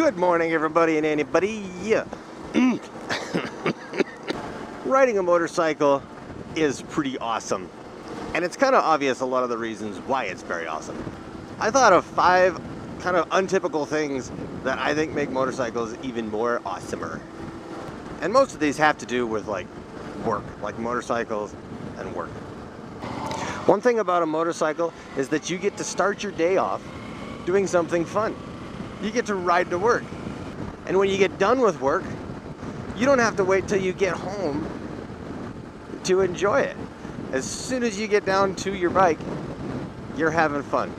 Good morning, everybody and anybody. Yeah. Riding a motorcycle is pretty awesome. And it's kind of obvious a lot of the reasons why it's very awesome. I thought of 5 kind of untypical things that I think make motorcycles even more awesomer. And most of these have to do with like work, like motorcycles and work. One thing about a motorcycle is that you get to start your day off doing something fun. You get to ride to work. And when you get done with work, you don't have to wait till you get home to enjoy it. As soon as you get down to your bike, you're having fun.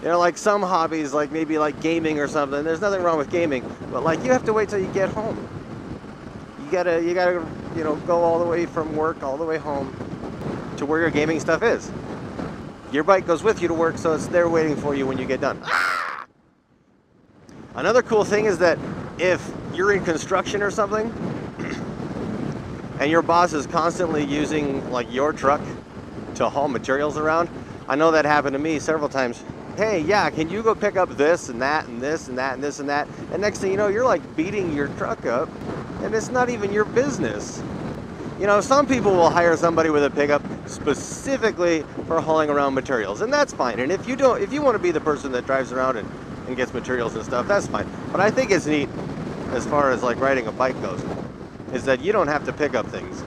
You know, like some hobbies, like maybe like gaming or something, there's nothing wrong with gaming, but like you have to wait till you get home. You gotta, you know, go all the way from work, all the way home to where your gaming stuff is. Your bike goes with you to work, so it's there waiting for you when you get done. Another cool thing is that if you're in construction or something, and your boss is constantly using like your truck to haul materials around, I know that happened to me several times. Hey, yeah, can you go pick up this and that and this and that and this and that? And next thing you know, you're like beating your truck up, and it's not even your business. You know, some people will hire somebody with a pickup specifically for hauling around materials, and that's fine. And if you want to be the person that drives around and gets materials and stuff, that's fine. But I think it's neat, as far as like riding a bike goes, is that you don't have to pick up things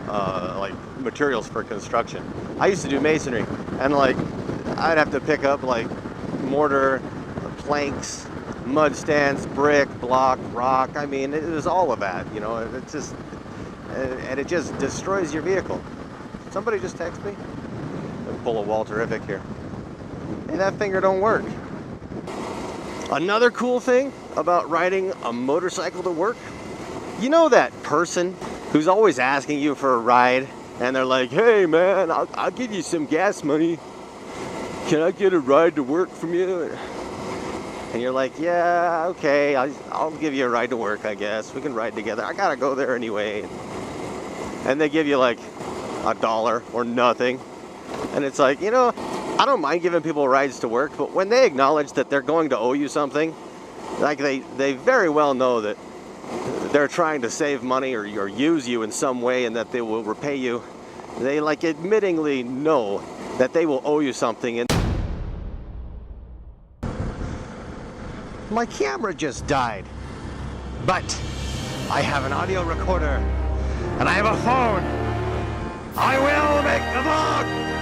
like materials for construction. I used to do masonry, and like I'd have to pick up like mortar, planks, mud stands, brick, block, rock. I mean, it was all of that, you know. It's just, and it just destroys your vehicle. Somebody just text me. I'll pull a Walterific here. Hey, that finger don't work. Another cool thing about riding a motorcycle to work, you know that person who's always asking you for a ride, and they're like, hey man, I'll give you some gas money. Can I get a ride to work from you? And you're like, yeah, okay, I'll give you a ride to work, I guess. We can ride together. I gotta go there anyway. And they give you like $1 or nothing. And it's like, you know, I don't mind giving people rides to work, but when they acknowledge that they're going to owe you something, like they very well know that they're trying to save money or use you in some way and that they will repay you, they like admittingly know that they will owe you something. And my camera just died, but I have an audio recorder and I have a phone. I will make the vlog.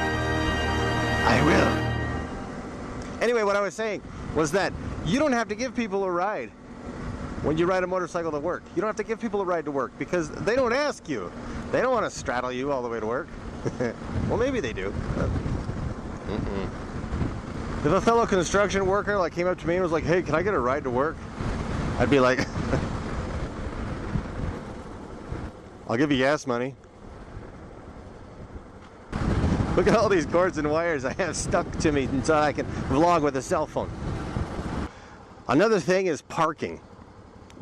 I will. Anyway, what I was saying was that you don't have to give people a ride when you ride a motorcycle to work. You don't have to give people a ride to work because they don't ask you. They don't want to straddle you all the way to work. Well, maybe they do. If a fellow construction worker like came up to me and was like, hey, can I get a ride to work? I'd be like, I'll give you gas money. Look at all these cords and wires I have stuck to me so I can vlog with a cell phone. Another thing is parking.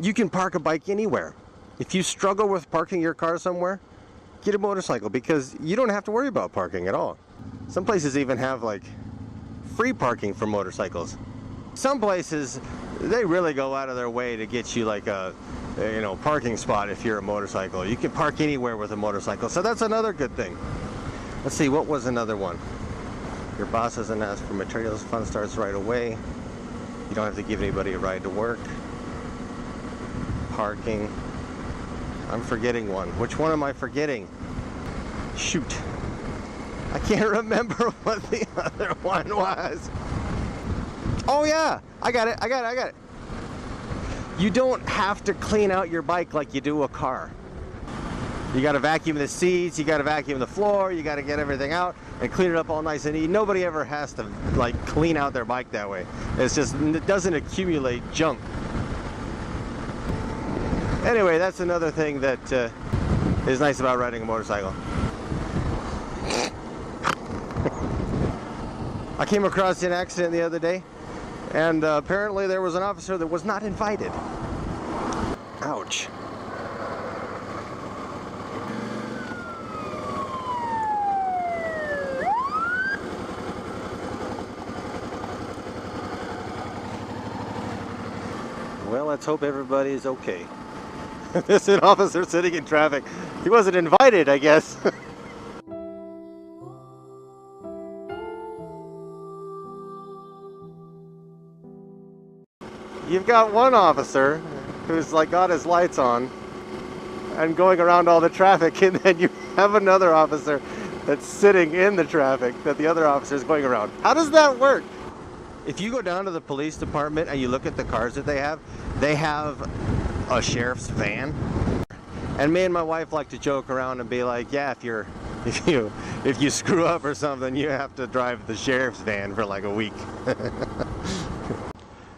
You can park a bike anywhere. If you struggle with parking your car somewhere, get a motorcycle because you don't have to worry about parking at all. Some places even have like free parking for motorcycles. Some places, they really go out of their way to get you like a parking spot if you're a motorcycle. You can park anywhere with a motorcycle, so that's another good thing. Let's see, what was another one? Your boss doesn't ask for materials, fun starts right away. You don't have to give anybody a ride to work. Parking. I'm forgetting one. Which one am I forgetting? Shoot. I can't remember what the other one was. Oh yeah, I got it. You don't have to clean out your bike like you do a car. You got to vacuum the seats, you got to vacuum the floor, you got to get everything out and clean it up all nice and neat. Nobody ever has to like clean out their bike that way. It's just, it doesn't accumulate junk. Anyway, that's another thing that is nice about riding a motorcycle. I came across an accident the other day, and apparently there was an officer that was not invited. Ouch. let's hope everybody is okay. There's an officer sitting in traffic. He wasn't invited, I guess. You've got one officer who's like got his lights on and going around all the traffic, and then you have another officer that's sitting in the traffic that the other officer is going around. How does that work? If you go down to the police department and you look at the cars that they have a sheriff's van. And me and my wife like to joke around and be like, yeah, if you screw up or something, you have to drive the sheriff's van for like a week.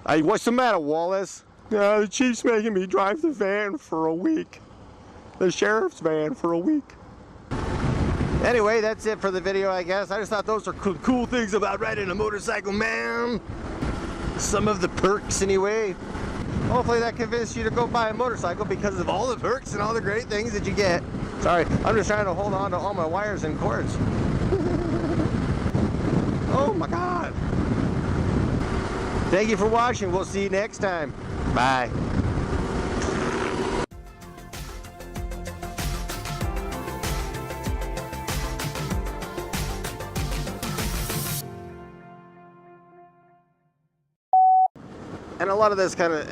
Hey, what's the matter, Wallace? The chief's making me drive the van for a week. The sheriff's van for a week. Anyway, that's it for the video, I guess. I just thought those are cool things about riding a motorcycle, man. Some of the perks, anyway. Hopefully that convinced you to go buy a motorcycle because of all the perks and all the great things that you get. Sorry, I'm just trying to hold on to all my wires and cords. Oh my God. Thank you for watching. We'll see you next time. Bye. And a lot of this kind of...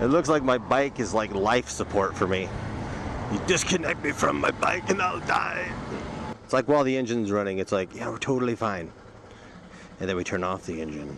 It looks like my bike is like life support for me. You disconnect me from my bike and I'll die. It's like while the engine's running, it's like, yeah, we're totally fine. And then we turn off the engine.